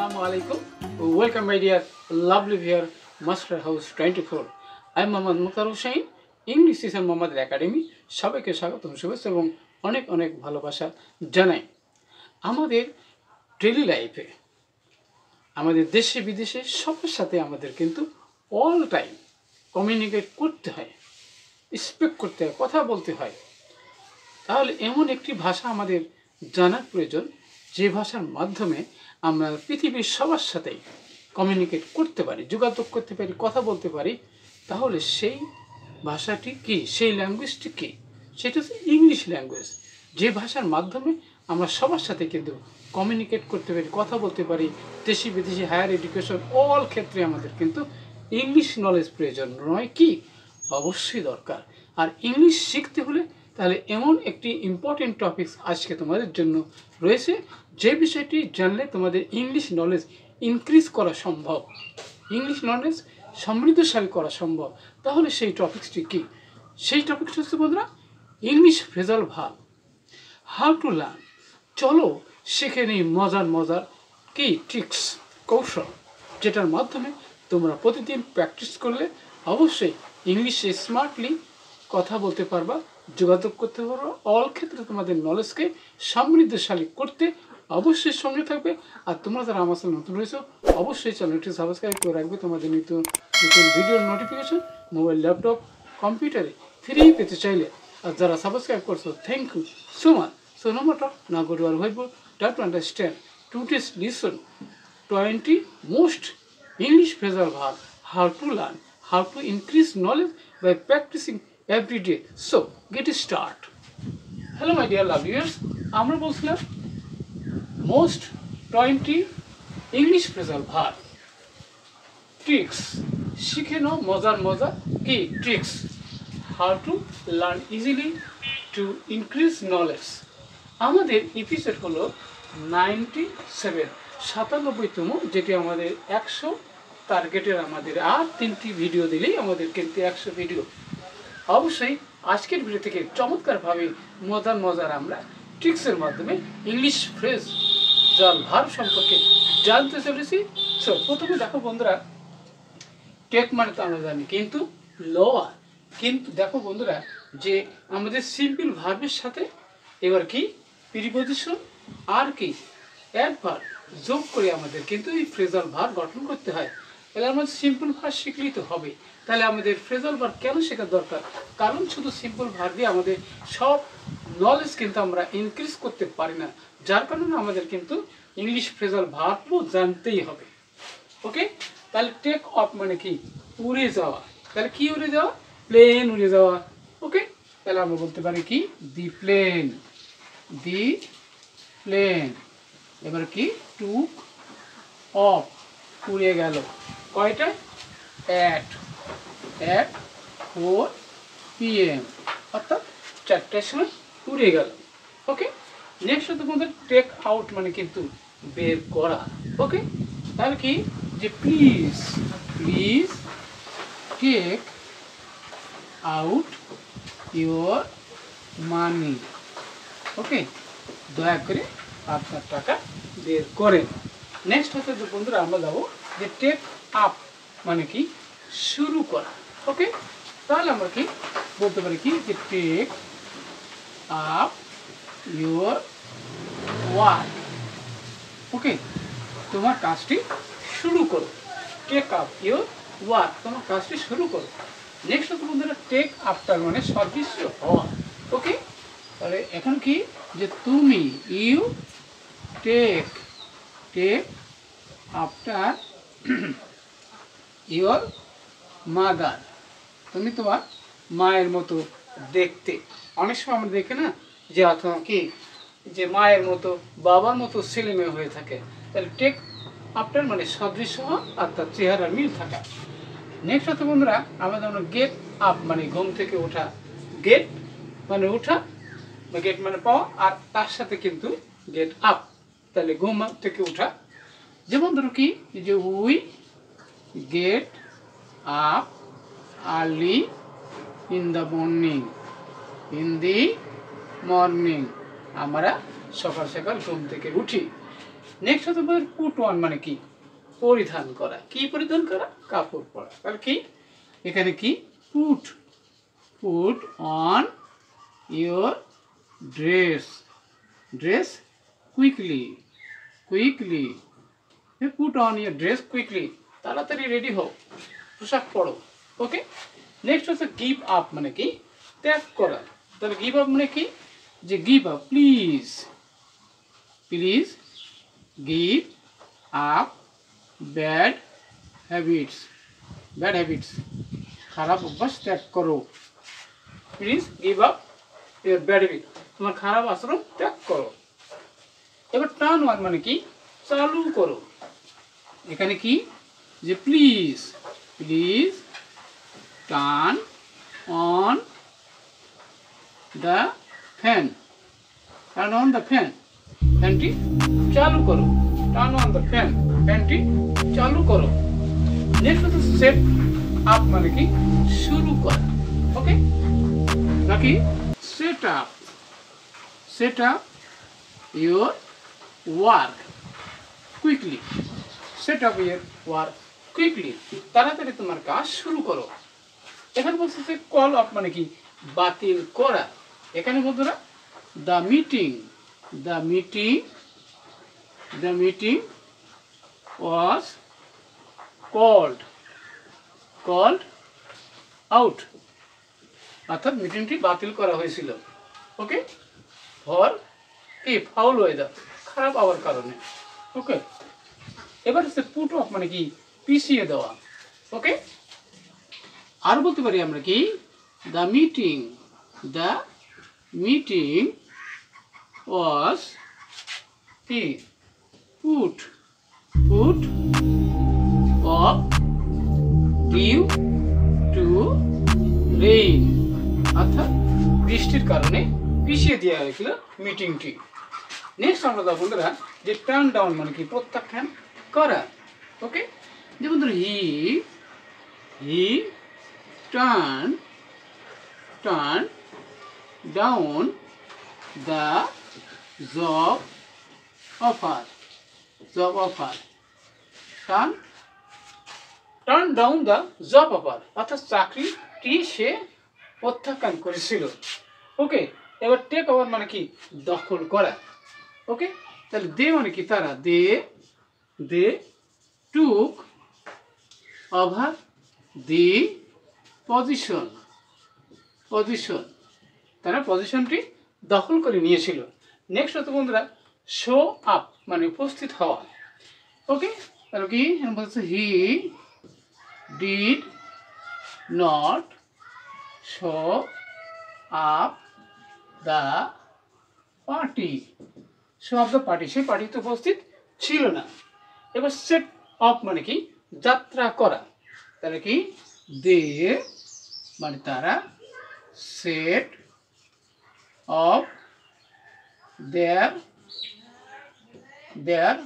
Assalamu alaikum. Welcome my dear lovely viewer Master House 24. I am Mohammad Mukhtar Hussain, English Teacher Mohammad Academy. সবাইকে স্বাগতম শুভেচ্ছা এবং অনেক অনেক ভালোবাসা জানাই। আমাদের ডেইলি লাইফে আমাদের দেশে বিদেশে সবার সাথে আমাদের কিন্তু অল টাইম কমিউনিকেট করতে হয়, স্পিক করতে হয়, কথা বলতে হয়। তাহলে এমন একটি ভাষা আমাদের জানার প্রয়োজন যে ভাষার মাধ্যমে আমরা পৃথিবীর সবার সাথেই কমিউনিকেট করতে পারি, যোগাযোগ করতে পারি, কথা বলতে পারি। তাহলে সেই ভাষাটি কি, সেই ল্যাঙ্গুয়েজটি কি? সেটা হচ্ছে ইংলিশ ল্যাঙ্গুয়েজ। যে ভাষার মাধ্যমে আমরা সবার সাথে কিন্তু কমিউনিকেট করতে পারি, কথা বলতে পারি। দেশি বিদেশি হায়ার এডুকেশন অল ক্ষেত্রে আমাদের কিন্তু ইংলিশ নলেজ প্রয়োজন নয় কি? অবশ্যই দরকার। আর ইংলিশ শিখতে হলে তাহলে এমন একটি ইম্পর্টেন্ট টপিকস আজকে তোমাদের জন্য রয়েছে, যে বিষয়টি জানলে তোমাদের ইংলিশ নলেজ ইনক্রিজ করা সম্ভব, ইংলিশ নলেজ সমৃদ্ধশালী করা সম্ভব। তাহলে সেই টপিকসটি কি? সেই টপিকসটি হচ্ছে বন্ধুরা English phrasal verb, how to learn. চলো শিখে নিই মজার মজার কি ট্রিক্স, কৌশল, যেটার মাধ্যমে তোমরা প্রতিদিন প্র্যাকটিস করলে অবশ্যই ইংলিশে স্মার্টলি কথা বলতে পারবা, যোগাযোগ করতে পারবা। অল ক্ষেত্রে তোমাদের নলেজকে সমৃদ্ধশালী করতে অবশ্যই সঙ্গে থাকবে। আর তোমরা যারা আমার সাথে নতুন রয়েছে অবশ্যই চ্যানেলটি সাবস্ক্রাইব করে রাখবে। তোমাদের নতুন নতুন ভিডিওর নোটিফিকেশন মোবাইল, ল্যাপটপ, কম্পিউটারে ফ্রি পেতে চাইলে। আর যারা সাবস্ক্রাইব করছো, thank you so much. So no matter, now go to our whiteboard, try to understand. Today's lesson 20 most English phrasal verb, how to learn, how to increase knowledge by practicing every day. So get start. Hello my dear lovely viewers, আমরা বলছিলাম most 20 English phrasal verb tricks, শিখে নাও মজার মজা কি tricks, how to learn easily to increase knowledge. আমাদের episode হলো 97তম, যেটি আমাদের 100 টার্গেটের। আমাদের আর 3টি ভিডিও দিলেই আমাদের কিন্তু 100 ভিডিও। অবশ্যই আজকের ভিডিও থেকে চমৎকারভাবে মজার আমরা ট্রিক্সের মাধ্যমে ইংলিশ ফ্রেজ জাল ভার্ব সম্পর্কে জানতে চলেছি। সো প্রথমে দেখো বন্ধুরা, টেক মানে তো আমরা জানি, কিন্তু লোয়ার। কিন্তু দেখো বন্ধুরা যে আমাদের সিম্পল ভার্বের সাথে এবার কি প্রিপজিশন আর কি অ্যাডভার্ব যোগ করে আমাদের কিন্তু এই ফ্রেজাল ভার্ব গঠন করতে হয়। তাহলে আমাদের সিম্পল ভার্ব শিখলেই তো হবে। তাহলে আমাদের ফ্রেজাল ভার্ব কেন শেখার দরকার? কারণ শুধু সিম্পল ভার্ব দিয়ে আমাদের সব নলেজ কিন্তু আমরা ইনক্রিজ করতে পারি না, যার কারণে আমাদের কিন্তু ইংলিশ ফ্রেজাল ভার্বও জানতেই হবে। ওকে, তাহলে টেক অফ মানে কি উড়ে যাওয়া। তাহলে কি উড়ে যাওয়া? প্লেন উড়ে যাওয়া। ওকে, তাহলে আমরা বলতে পারি কি দি প্লেন, দি প্লেন। এবার কি টুক অফ, উড়ে গেল। কয়টা? at 4 PM, অর্থাৎ 4টার সময় উড়ে গেল। ওকে, নেক্সট হচ্ছে তোমাদের টেক আউট মানে কিন্তু বের করা। ওকে, তাহলে কি যে please please take out your money. Okay, দয়া করে আপনার টাকা বের করেন। নেক্সট হচ্ছে যে বন্ধুরা আমরা যাবো যে টেক আপ মানে কি শুরু করা। ওকে, তাহলে আমরা কি বলতে পারি কি যে টেক আপ ইউর ওয়ার্ক। ওকে, তোমার কাজটি শুরু করো। টেক আপ ইউর ওয়ার্ক, তোমার কাজটি শুরু করো। নেক্সট হচ্ছে বন্ধুরা টেক আফটার মানে সদৃশ্য হওয়া। ওকে, তাহলে এখন কি যে তুমি you take after your mother, তুমি তোমার মায়ের মতো দেখতে। অনেক সময় আমরা দেখি না যে অথবা কি যে মায়ের মতো বাবার মতো ছেলে মেয়ে হয়ে থাকে। তাহলে টেক আফটার মানে সদৃশ্য হওয়া আর তার চেহারার মিল থাকা। নেক্সট হচ্ছে বন্ধুরা আমরা যেমন গেট আপ মানে ঘুম থেকে ওঠা। গেট মানে ওঠা বা গেট মানে পাওয়া, আর তার সাথে কিন্তু গেট আপ, তাহলে ঘুম থেকে ওঠা। যেমন ধরো কি যে we get up early in the morning, in the morning, আমরা সকাল সকাল ঘুম থেকে উঠি। নেক্সট হতে পারে পুট অন মানে কি পরিধান করা, কি পরিধান করা, কাপড় পরা। তাহলে কি এখানে কি put, put on your dress, dress quickly, quickly, put on your dress quickly, তাড়াতাড়ি রেডি হও, পোশাক পরো। ওকে, নেক্সট হচ্ছে গিভ আপ মানে কি ত্যাগ করা। তাহলে গিভ আপ মানে কি, যে give up, please, please give up bad habits, bad habits, খারাপ অভ্যাস ত্যাগ করো। Please give up your bad habit, তোমার খারাপ আচরণ ত্যাগ করো। এবার টার্ন অন মানে কি চালু করো। এখানে কি যে please, please turn on the fan, turn on the fan, ফ্যানটি চালু করো। টার্ন অন দ্য ফ্যান, ফ্যানটি চালু করো। নেক্সট হচ্ছে সেট আপ মানে কি শুরু করা। ওকে, নাকি set up, set up your work quickly, set up your work quickly, তাড়াতাড়ি তোমার কাজ শুরু করো। এখানে বলছে যে কল আপ মানে কি বাতিল করা। এখানে বন্ধুরা the meeting, the meeting, the meeting was called, called out, অর্থাৎ মিটিংটি বাতিল করা হয়েছিল। ওকে, ফর কি ফাউল ওয়েদার, খারাপ আবহাওয়ার কারণে। ওকে, এবার হচ্ছে পুট অফ মানে কি পিছিয়ে দেওয়া। ওকে, আর বলতে পারি আমরা কি the meeting, the meeting was কি put, put off due to rain, অর্থাৎ বৃষ্টির কারণে পিছিয়ে দেওয়া হয়েছিল মিটিংটি। নেক্সট আমরা দেখো বন্ধুরা যে টার্ন ডাউন মানে কি প্রত্যাখ্যান করা। ওকে, যেমন ধরো he, he turn, turn down the job offer, job offer, turn, turn down the job offer, অর্থাৎ চাকরিটি সে প্রত্যাখ্যান করেছিল। ওকে, এবার টেক ওভার মানে কি দখল করা। ওকে, তাহলে দে মানে কি তারা, they, they took over the position, position, তারা পজিশনটি দখল করে নিয়েছিল। নেক্সট হতো বন্ধুরা শো আপ মানে উপস্থিত হওয়া। ওকে, তাহলে কি বলছে he did not show up the party, show up the party, সেই পার্টিতে উপস্থিত ছিল না। এবার সেট অফ মানে কি যাত্রা করা। তাহলে কি দে মানে তারা, সেট অফ দেয়ার, দেয়ার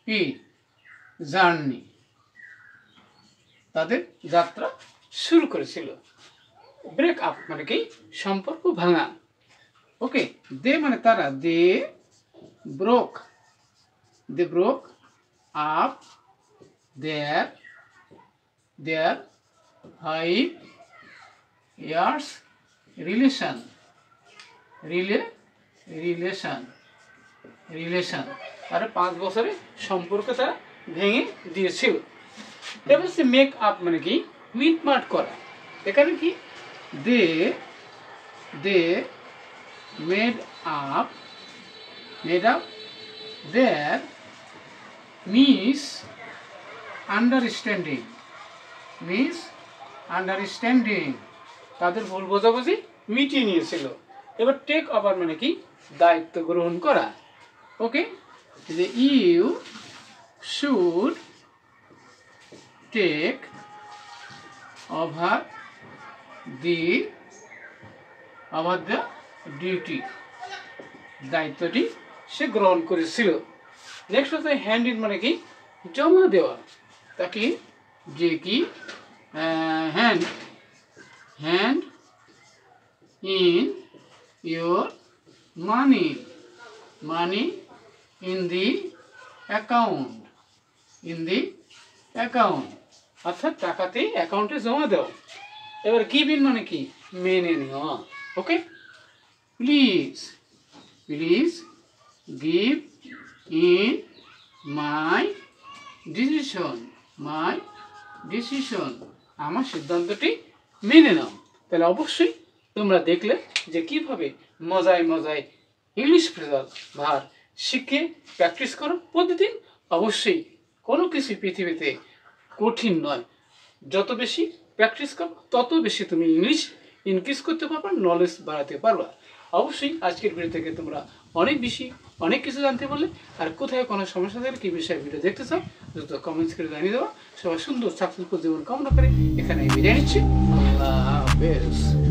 কি জার্নি, তাদের যাত্রা শুরু করেছিল। ব্রেক আপ মানে কি সম্পর্ক ভাঙা। ওকে, দে মানে তারা, they broke, they broke up their, their 5 years relation, relation, relation, তারা 5 বছরে সম্পর্ক তারা ভেঙে দিয়েছিল। এবার সে মেক আপ মানে কি মিটমাট করা। এখানে কি they, they made up, made up their misunderstanding, misunderstanding, তাদের ভুল বোঝাবুঝি মিটিয়ে নিয়েছিল। এবার টেক ওভার মানে কি দায়িত্ব গ্রহণ করা। ওকে, যে you should take over the, over the duty, দায়িত্বটি সে গ্রহণ করেছিল। নেক্সট হচ্ছে হ্যান্ড ইন মানে কি জমা দেওয়া। তা কি যে কি hand, hand in your money, money in the account, in the account, অর্থাৎ টাকাতে অ্যাকাউন্টে জমা দাও। এবার গিভ ইন মানে কি, মেনে নেওয়া। Okay, please, please give in my decision, my decision, আমার সিদ্ধান্তটি মেনে নাও। তাহলে অবশ্যই তোমরা দেখলে যে কিভাবে মজায় মজায় ইংলিশ ফ্রেজাল ভার শিখে প্র্যাকটিস করো প্রতিদিন। অবশ্যই কোনো কিছু পৃথিবীতে কঠিন নয়, যত বেশি প্র্যাকটিস করো তত বেশি তুমি ইংলিশ ইনক্রিজ করতে পারবা, নলেজ বাড়াতে পারবা। অবশ্যই আজকের ভিডিও থেকে তোমরা অনেক কিছু জানতে পারলে। আর কোথায় কোনো সমস্যা থাকলে কি বিষয়ে ভিডিও দেখতে চাও দ্রুত কমেন্টস করে জানিয়ে দেওয়া। সবাই সুন্দর সাকসেসফুল জীবন কামনা করে এখানে বিদায় নিচ্ছি। আল্লাহ হাফেজ।